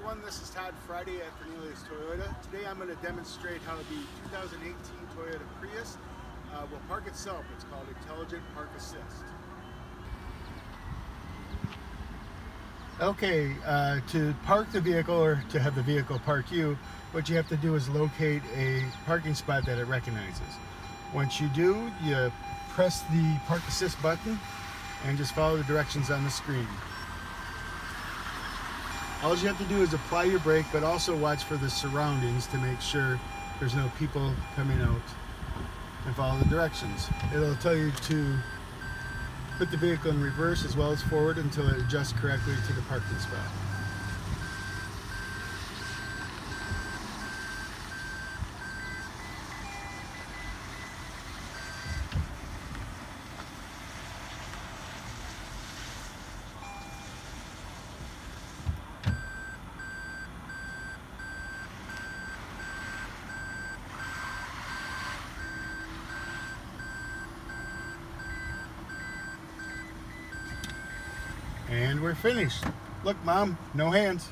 everyone, this is Todd Friday at Fernelius Toyota. Today I'm going to demonstrate how the 2018 Toyota Prius will park itself. It's called Intelligent Park Assist. Okay, to park the vehicle or to have the vehicle park you, what you have to do is locate a parking spot that it recognizes. Once you do, you press the Park Assist button and just follow the directions on the screen. All you have to do is apply your brake, but also watch for the surroundings to make sure there's no people coming out, and follow the directions. It'll tell you to put the vehicle in reverse as well as forward until it adjusts correctly to the parking spot. And we're finished. Look, Mom, no hands.